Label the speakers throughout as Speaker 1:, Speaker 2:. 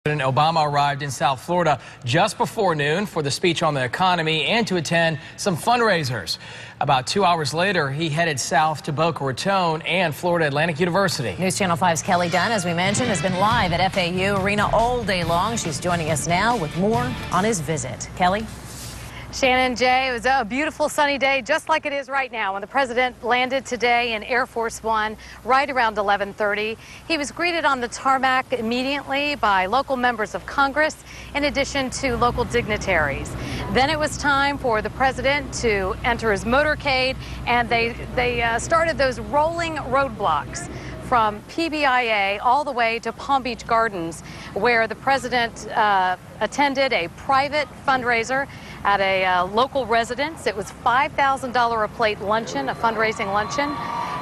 Speaker 1: President Obama arrived in South Florida just before noon for the speech on the economy and to attend some fundraisers. About 2 hours later, he headed south to Boca Raton and Florida Atlantic University.
Speaker 2: News Channel 5's Kelly Dunn, as we mentioned, has been live at FAU Arena all day long. She's joining us now with more on his visit. Kelly?
Speaker 3: Shannon, Jay, it was a beautiful sunny day, just like it is right now. When the president landed today in Air Force One right around 11:30, he was greeted on the tarmac immediately by local members of Congress, in addition to local dignitaries. Then it was time for the president to enter his motorcade, and they started those rolling roadblocks from PBIA all the way to Palm Beach Gardens, where the president attended a private fundraiser at a local residence. It was $5,000 a plate luncheon, a fundraising luncheon.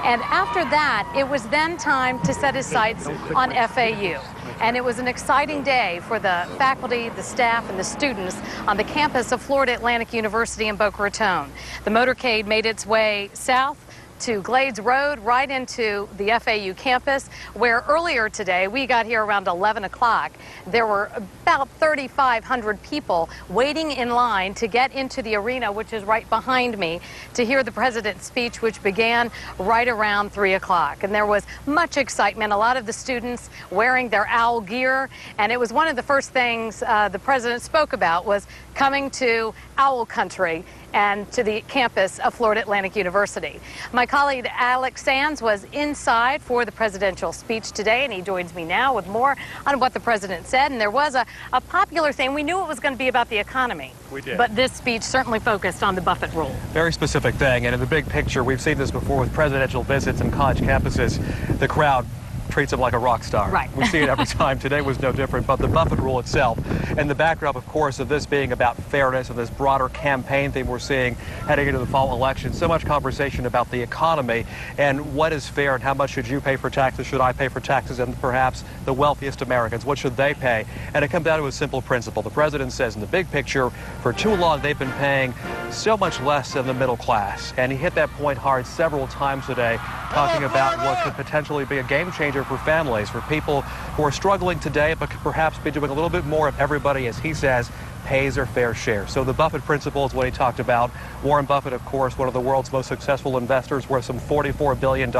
Speaker 3: And after that, it was then time to set his sights on FAU. And it was an exciting day for the faculty, the staff, and the students on the campus of Florida Atlantic University in Boca Raton. The motorcade made its way south to Glades Road, right into the FAU campus, where earlier today, we got here around 11 o'clock, there were about 3,500 people waiting in line to get into the arena, which is right behind me, to hear the president's speech, which began right around 3 o'clock. And there was much excitement, a lot of the students wearing their owl gear, and it was one of the first things the president spoke about was coming to owl country and to the campus of Florida Atlantic University. My colleague Alex Sands was inside for the presidential speech today, and he joins me now with more on what the president said. And there was a popular thing. We knew it was going to be about the economy.
Speaker 4: We did.
Speaker 3: But this speech certainly focused on the Buffett rule.
Speaker 4: Very specific thing, and in the big picture, we've seen this before with presidential visits and college campuses. The crowd treats him like a rock star.
Speaker 3: Right.
Speaker 4: We see it every time. Today was no different, but the Buffett rule itself and the backdrop, of course, of this being about fairness and this broader campaign theme we're seeing heading into the fall election. So much conversation about the economy and what is fair and how much should you pay for taxes, should I pay for taxes, and perhaps the wealthiest Americans, what should they pay? And it comes down to a simple principle. The president says in the big picture, for too long they've been paying so much less than the middle class. And he hit that point hard several times today, talking about what could potentially be a game changer for families, for people who are struggling today, but could perhaps be doing a little bit more if everybody, as he says, pays their fair share. So the Buffett principle is what he talked about. Warren Buffett, of course, one of the world's most successful investors, worth some $44 billion.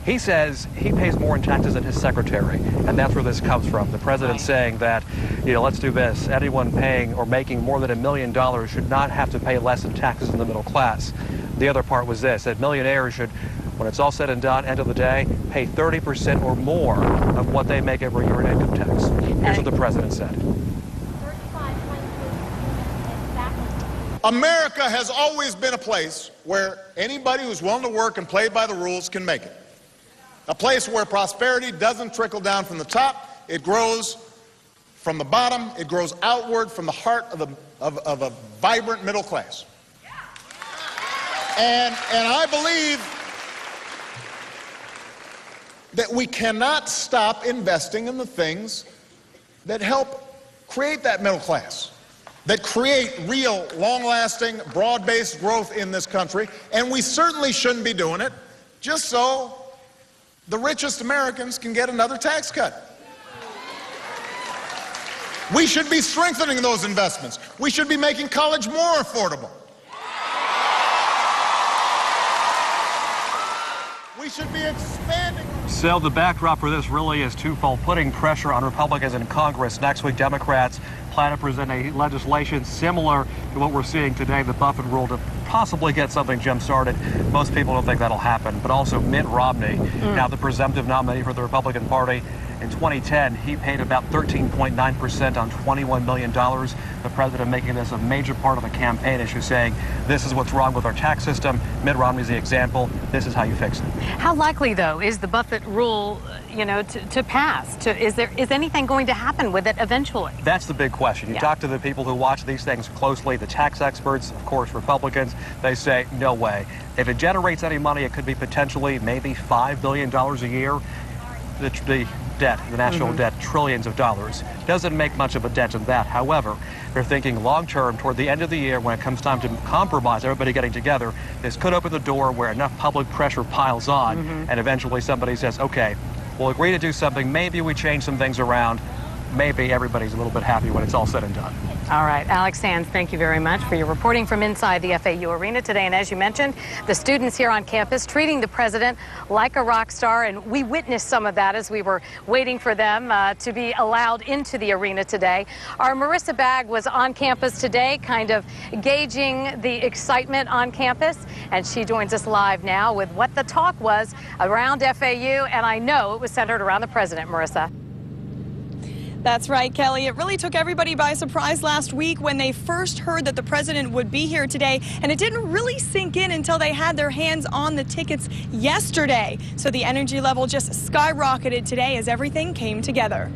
Speaker 4: He says he pays more in taxes than his secretary, and that's where this comes from. The president saying that, let's do this. Anyone paying or making more than $1 million should not have to pay less in taxes than the middle class. The other part was this, that millionaires should, when it's all said and done, end of the day, pay 30% or more of what they make every year in income tax. Here's what the president said.
Speaker 5: America has always been a place where anybody who's willing to work and play by the rules can make it. A place where prosperity doesn't trickle down from the top, it grows from the bottom, it grows outward from the heart of a vibrant middle class. And I believe that we cannot stop investing in the things that help create that middle class, that create real, long-lasting, broad-based growth in this country. And we certainly shouldn't be doing it just so the richest Americans can get another tax cut. We should be strengthening those investments. We should be making college more affordable. We should be expanding.
Speaker 4: So the backdrop for this really is twofold, putting pressure on Republicans in Congress. Next week, Democrats plan to present a legislation similar to what we're seeing today, the Buffett rule, to possibly get something jump-started. Most people don't think that'll happen, but also Mitt Romney, now the presumptive nominee for the Republican Party. In 2010, he paid about 13.9% on $21 million. The president making this a major part of the campaign issue, saying this is what's wrong with our tax system. Mitt Romney's the example. This is how you fix it.
Speaker 3: How likely, though, is the Buffett rule, to pass? Is anything going to happen with it eventually?
Speaker 4: That's the big question. You talk to the people who watch these things closely, the tax experts, of course, Republicans, they say, no way. If it generates any money, it could be potentially maybe $5 billion a year. The debt, the national debt, trillions of dollars. Doesn't make much of a dent in that. However, they're thinking long-term, toward the end of the year, when it comes time to compromise, everybody getting together, this could open the door where enough public pressure piles on, and eventually somebody says, okay, we'll agree to do something, maybe we change some things around, maybe everybody's a little bit happy when it's all said and done.
Speaker 3: All right, Alex Sands, thank you very much for your reporting from inside the FAU Arena today. And as you mentioned, the students here on campus treating the president like a rock star, and we witnessed some of that as we were waiting for them to be allowed into the arena today. Our Marissa Bagg was on campus today, kind of gauging the excitement on campus, and she joins us live now with what the talk was around FAU, and I know it was centered around the president, Marissa.
Speaker 6: That's right, Kelly. It really took everybody by surprise last week when they first heard that the president would be here today, and it didn't really sink in until they had their hands on the tickets yesterday. So the energy level just skyrocketed today as everything came together.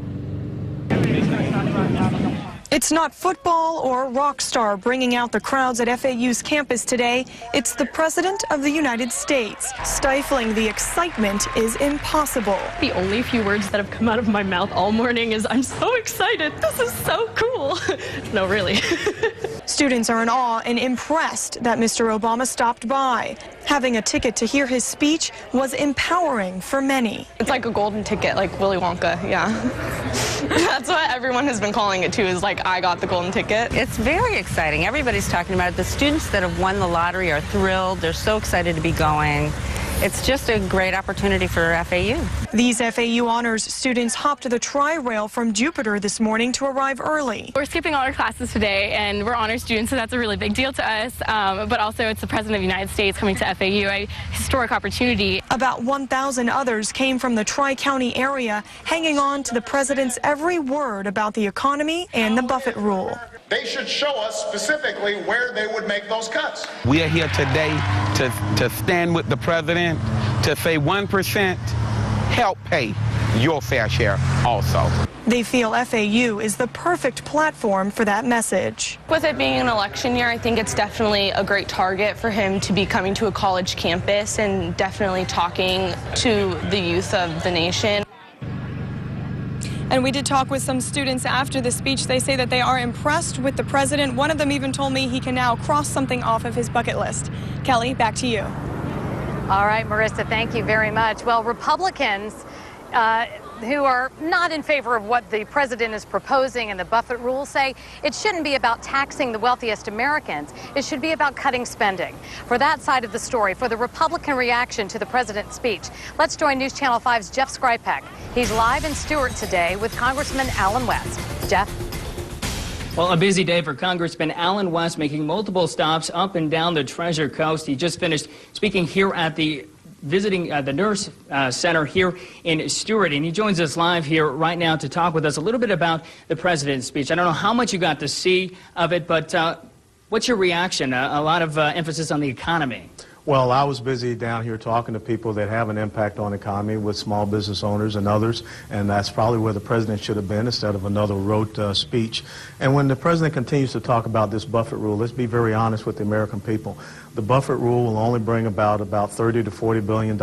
Speaker 6: It's not football or rock star bringing out the crowds at FAU's campus today. It's the President of the United States. Stifling the excitement is impossible.
Speaker 7: The only few words that have come out of my mouth all morning is, "I'm so excited. This is so cool." No, really.
Speaker 6: Students are in awe and impressed that Mr. Obama stopped by. Having a ticket to hear his speech was empowering for many.
Speaker 7: It's like a golden ticket, like Willy Wonka, yeah. That's what everyone has been calling it too, is like, I got the golden ticket.
Speaker 8: It's very exciting. Everybody's talking about it. The students that have won the lottery are thrilled. They're so excited to be going. It's just a great opportunity for FAU.
Speaker 6: These FAU honors students hopped the tri-rail from Jupiter this morning to arrive early.
Speaker 7: We're skipping all our classes today, and we're honor students, so that's a really big deal to us. But also, it's the President of the United States coming to FAU, a historic opportunity.
Speaker 6: About 1,000 others came from the Tri-County area, hanging on to the president's every word about the economy and the Buffett rule.
Speaker 5: They should show us specifically where they would make those cuts.
Speaker 9: We are here today to stand with the president, to say 1%, help pay your fair share also.
Speaker 6: They feel FAU is the perfect platform for that message.
Speaker 7: With it being an election year, I think it's definitely a great target for him to be coming to a college campus and definitely talking to the youth of the nation.
Speaker 6: And we did talk with some students after the speech. They say that they are impressed with the president. One of them even told me he can now cross something off of his bucket list. Kelly, back to you.
Speaker 3: All right, Marissa, thank you very much. Well, Republicans who are not in favor of what the president is proposing and the Buffett rule say it shouldn't be about taxing the wealthiest Americans. It should be about cutting spending. For that side of the story, for the Republican reaction to the president's speech, let's join News Channel 5's Jeff Skrypek. He's live in Stewart today with Congressman Allen West. Jeff?
Speaker 10: Well, a busy day for Congressman Allen West, making multiple stops up and down the Treasure Coast. He just finished speaking here at the visiting the Nurse Center here in Stewart, and he joins us live here right now to talk with us a little bit about the president's speech. I don't know how much you got to see of it, but what's your reaction? A lot of emphasis on the economy.
Speaker 11: Well, I was busy down here talking to people that have an impact on the economy with small business owners and others, and that's probably where the president should have been instead of another rote speech. And when the president continues to talk about this Buffett rule, let's be very honest with the American people. The Buffett rule will only bring about $30 to $40 billion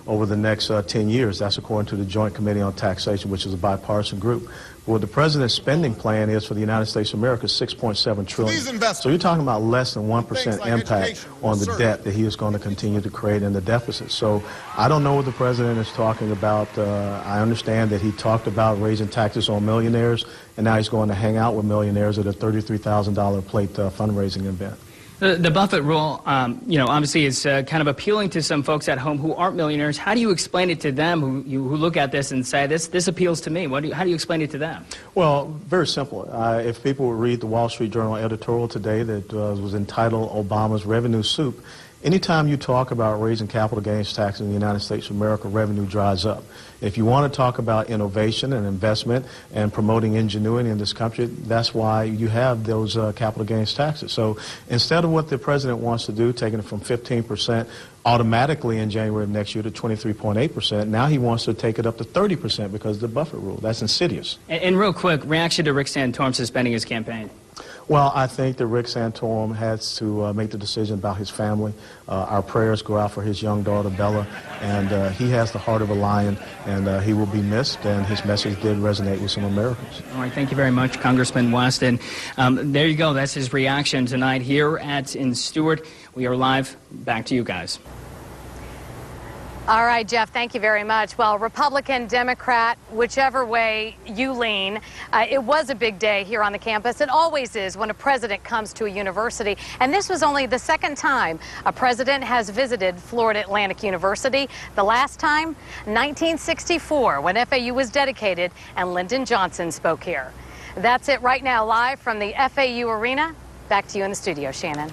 Speaker 11: over the next 10 years. That's according to the Joint Committee on Taxation, which is a bipartisan group. What the president's spending plan is for the United States of America is $6.7 trillion. So you're talking about less than 1% impact on the debt that he is going to continue to create in the deficit. So I don't know what the president is talking about. I understand that he talked about raising taxes on millionaires, and now he's going to hang out with millionaires at a $33,000 plate fundraising event.
Speaker 10: The Buffett rule, obviously is kind of appealing to some folks at home who aren't millionaires. How do you explain it to them who look at this and say, this appeals to me? How do you explain it to them?
Speaker 11: Well, very simple. If people would read the Wall Street Journal editorial today that was entitled Obama's Revenue Soup, anytime you talk about raising capital gains tax in the United States of America, revenue dries up. If you want to talk about innovation and investment and promoting ingenuity in this country, that's why you have those capital gains taxes. So instead of what the president wants to do, taking it from 15% automatically in January of next year to 23.8%, now he wants to take it up to 30% because of the Buffett rule. That's insidious.
Speaker 10: And real quick, reaction to Rick Santorum suspending his campaign.
Speaker 11: Well, I think that Rick Santorum has to make the decision about his family. Our prayers go out for his young daughter, Bella, and he has the heart of a lion, and he will be missed, and his message did resonate with some Americans.
Speaker 10: All right, thank you very much, Congressman West. And there you go. That's his reaction tonight here in Stewart. We are live. Back to you guys.
Speaker 3: All right, Jeff, thank you very much. Well, Republican, Democrat, whichever way you lean, it was a big day here on the campus. It always is when a president comes to a university. And this was only the second time a president has visited Florida Atlantic University. The last time, 1964, when FAU was dedicated and Lyndon Johnson spoke here. That's it right now, live from the FAU Arena. Back to you in the studio, Shannon.